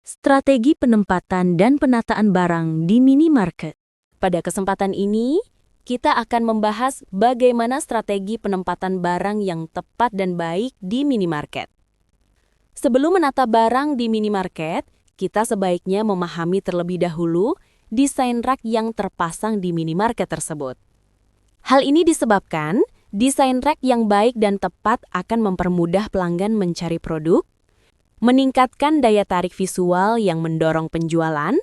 Strategi penempatan dan penataan barang di minimarket. Pada kesempatan ini, kita akan membahas bagaimana strategi penempatan barang yang tepat dan baik di minimarket. Sebelum menata barang di minimarket, kita sebaiknya memahami terlebih dahulu desain rak yang terpasang di minimarket tersebut. Hal ini disebabkan desain rak yang baik dan tepat akan mempermudah pelanggan mencari produk, meningkatkan daya tarik visual yang mendorong penjualan,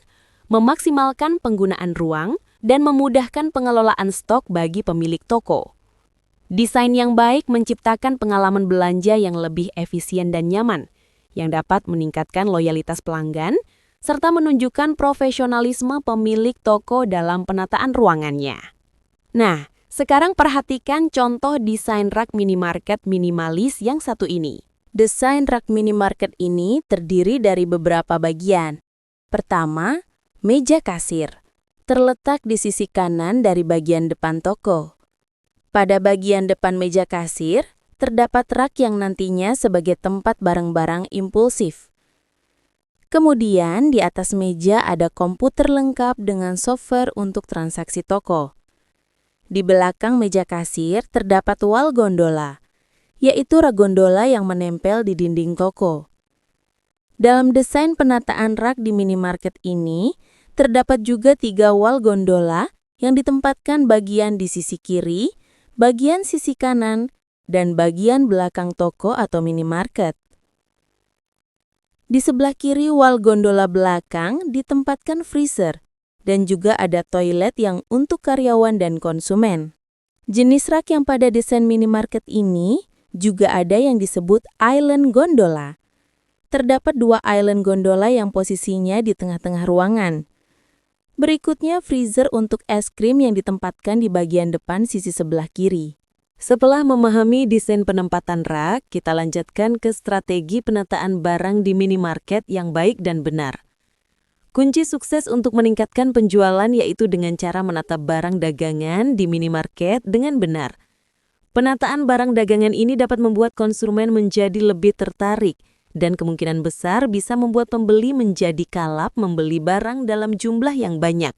memaksimalkan penggunaan ruang, dan memudahkan pengelolaan stok bagi pemilik toko. Desain yang baik menciptakan pengalaman belanja yang lebih efisien dan nyaman, yang dapat meningkatkan loyalitas pelanggan, serta menunjukkan profesionalisme pemilik toko dalam penataan ruangannya. Nah, sekarang perhatikan contoh desain rak minimarket minimalis yang satu ini. Desain rak minimarket ini terdiri dari beberapa bagian. Pertama, meja kasir. Terletak di sisi kanan dari bagian depan toko. Pada bagian depan meja kasir, terdapat rak yang nantinya sebagai tempat barang-barang impulsif. Kemudian, di atas meja ada komputer lengkap dengan software untuk transaksi toko. Di belakang meja kasir terdapat wall gondola, yaitu rak gondola yang menempel di dinding toko. Dalam desain penataan rak di minimarket ini, terdapat juga 3 wall gondola yang ditempatkan bagian di sisi kiri, bagian sisi kanan, dan bagian belakang toko atau minimarket. Di sebelah kiri wall gondola belakang ditempatkan freezer, dan juga ada toilet yang untuk karyawan dan konsumen. Jenis rak yang pada desain minimarket ini juga ada yang disebut island gondola. Terdapat 2 island gondola yang posisinya di tengah-tengah ruangan. Berikutnya freezer untuk es krim yang ditempatkan di bagian depan sisi sebelah kiri. Setelah memahami desain penempatan rak, kita lanjutkan ke strategi penataan barang di minimarket yang baik dan benar. Kunci sukses untuk meningkatkan penjualan yaitu dengan cara menata barang dagangan di minimarket dengan benar. Penataan barang dagangan ini dapat membuat konsumen menjadi lebih tertarik dan kemungkinan besar bisa membuat pembeli menjadi kalap membeli barang dalam jumlah yang banyak.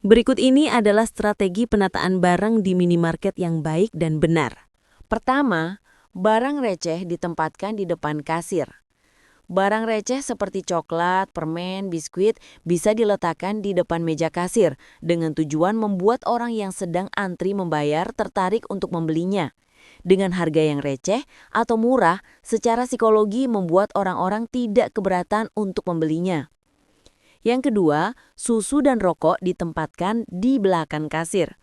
Berikut ini adalah strategi penataan barang di minimarket yang baik dan benar. Pertama, barang receh ditempatkan di depan kasir. Barang receh seperti coklat, permen, biskuit bisa diletakkan di depan meja kasir dengan tujuan membuat orang yang sedang antri membayar tertarik untuk membelinya. Dengan harga yang receh atau murah, secara psikologi membuat orang-orang tidak keberatan untuk membelinya. Yang kedua, susu dan rokok ditempatkan di belakang kasir.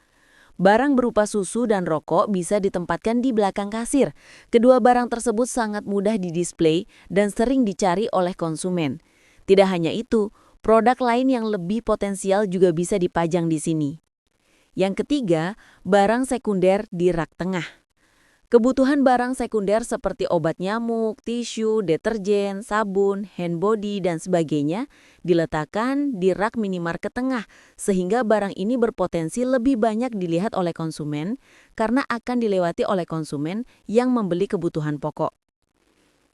Barang berupa susu dan rokok bisa ditempatkan di belakang kasir. Kedua barang tersebut sangat mudah didisplay dan sering dicari oleh konsumen. Tidak hanya itu, produk lain yang lebih potensial juga bisa dipajang di sini. Yang ketiga, barang sekunder di rak tengah. Kebutuhan barang sekunder seperti obat nyamuk, tisu, deterjen, sabun, hand body, dan sebagainya diletakkan di rak minimarket tengah sehingga barang ini berpotensi lebih banyak dilihat oleh konsumen karena akan dilewati oleh konsumen yang membeli kebutuhan pokok.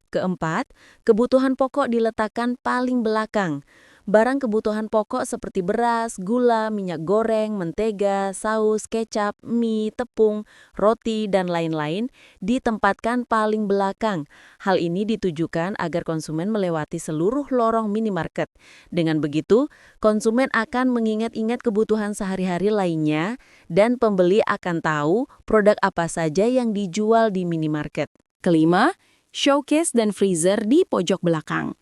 Keempat, kebutuhan pokok diletakkan paling belakang. Barang kebutuhan pokok seperti beras, gula, minyak goreng, mentega, saus, kecap, mie, tepung, roti, dan lain-lain ditempatkan paling belakang. Hal ini ditujukan agar konsumen melewati seluruh lorong minimarket. Dengan begitu, konsumen akan mengingat-ingat kebutuhan sehari-hari lainnya dan pembeli akan tahu produk apa saja yang dijual di minimarket. Kelima, showcase dan freezer di pojok belakang.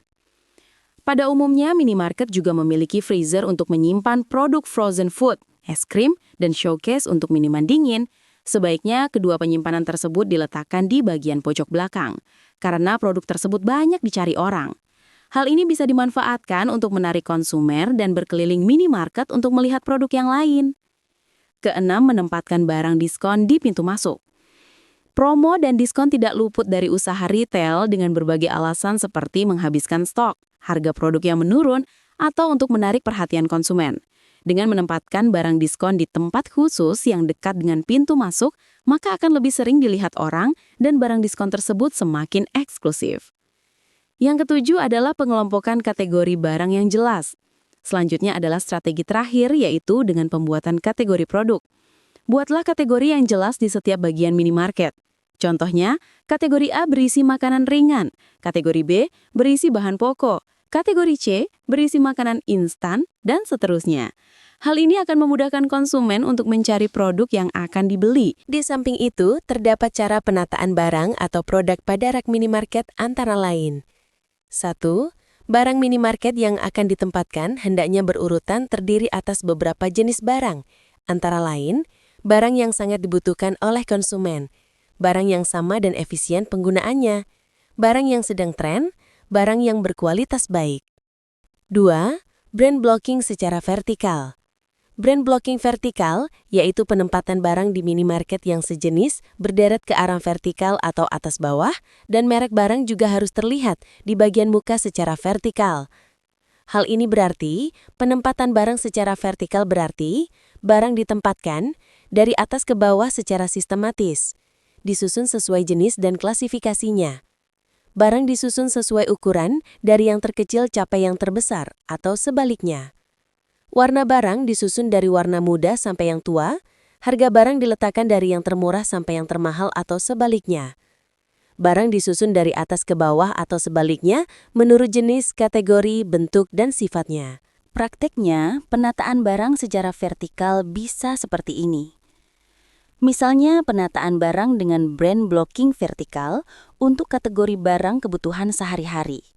Pada umumnya, minimarket juga memiliki freezer untuk menyimpan produk frozen food, es krim, dan showcase untuk minuman dingin. Sebaiknya kedua penyimpanan tersebut diletakkan di bagian pojok belakang, karena produk tersebut banyak dicari orang. Hal ini bisa dimanfaatkan untuk menarik konsumen dan berkeliling minimarket untuk melihat produk yang lain. Keenam, menempatkan barang diskon di pintu masuk. Promo dan diskon tidak luput dari usaha retail dengan berbagai alasan seperti menghabiskan stok, harga produk yang menurun, atau untuk menarik perhatian konsumen. Dengan menempatkan barang diskon di tempat khusus yang dekat dengan pintu masuk, maka akan lebih sering dilihat orang dan barang diskon tersebut semakin eksklusif. Yang ketujuh adalah pengelompokan kategori barang yang jelas. Selanjutnya adalah strategi terakhir, yaitu dengan pembuatan kategori produk. Buatlah kategori yang jelas di setiap bagian minimarket. Contohnya, kategori A berisi makanan ringan, kategori B berisi bahan pokok, kategori C berisi makanan instan, dan seterusnya. Hal ini akan memudahkan konsumen untuk mencari produk yang akan dibeli. Di samping itu, terdapat cara penataan barang atau produk pada rak minimarket antara lain. 1. Barang minimarket yang akan ditempatkan hendaknya berurutan terdiri atas beberapa jenis barang, antara lain, barang yang sangat dibutuhkan oleh konsumen, barang yang sama dan efisien penggunaannya, barang yang sedang tren, barang yang berkualitas baik. 2. Brand blocking secara vertikal. Brand blocking vertikal yaitu penempatan barang di minimarket yang sejenis berderet ke arah vertikal atau atas bawah, dan merek barang juga harus terlihat di bagian muka secara vertikal. Hal ini berarti penempatan barang secara vertikal berarti barang ditempatkan dari atas ke bawah secara sistematis, disusun sesuai jenis dan klasifikasinya. Barang disusun sesuai ukuran dari yang terkecil capai yang terbesar atau sebaliknya. Warna barang disusun dari warna muda sampai yang tua, harga barang diletakkan dari yang termurah sampai yang termahal atau sebaliknya. Barang disusun dari atas ke bawah atau sebaliknya menurut jenis, kategori, bentuk, dan sifatnya. Prakteknya, penataan barang secara vertikal bisa seperti ini. Misalnya penataan barang dengan brand blocking vertikal untuk kategori barang kebutuhan sehari-hari.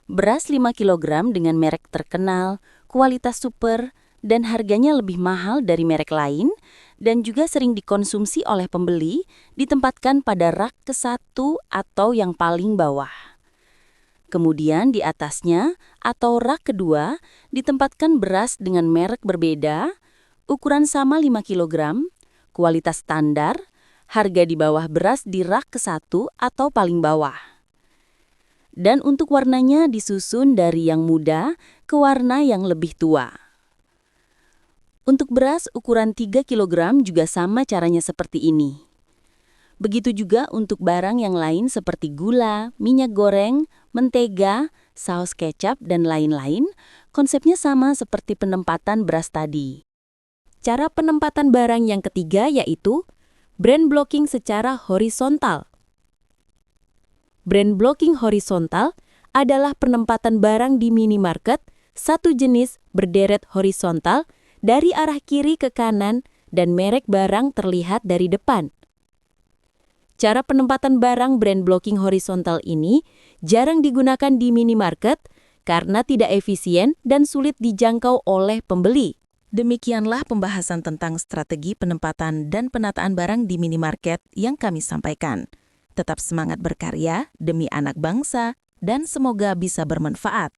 Beras 5 kg dengan merek terkenal, kualitas super, dan harganya lebih mahal dari merek lain, dan juga sering dikonsumsi oleh pembeli, ditempatkan pada rak ke-1 atau yang paling bawah. Kemudian di atasnya atau rak kedua ditempatkan beras dengan merek berbeda, ukuran sama 5 kg, kualitas standar, harga di bawah beras di rak ke-1 atau paling bawah. Dan untuk warnanya disusun dari yang muda ke warna yang lebih tua. Untuk beras ukuran 3 kg juga sama caranya seperti ini. Begitu juga untuk barang yang lain seperti gula, minyak goreng, mentega, saus kecap, dan lain-lain, konsepnya sama seperti penempatan beras tadi. Cara penempatan barang yang ketiga yaitu brand blocking secara horizontal. Brand blocking horizontal adalah penempatan barang di minimarket satu jenis berderet horizontal dari arah kiri ke kanan dan merek barang terlihat dari depan. Cara penempatan barang brand blocking horizontal ini jarang digunakan di minimarket karena tidak efisien dan sulit dijangkau oleh pembeli. Demikianlah pembahasan tentang strategi penempatan dan penataan barang di minimarket yang kami sampaikan. Tetap semangat berkarya demi anak bangsa dan semoga bisa bermanfaat.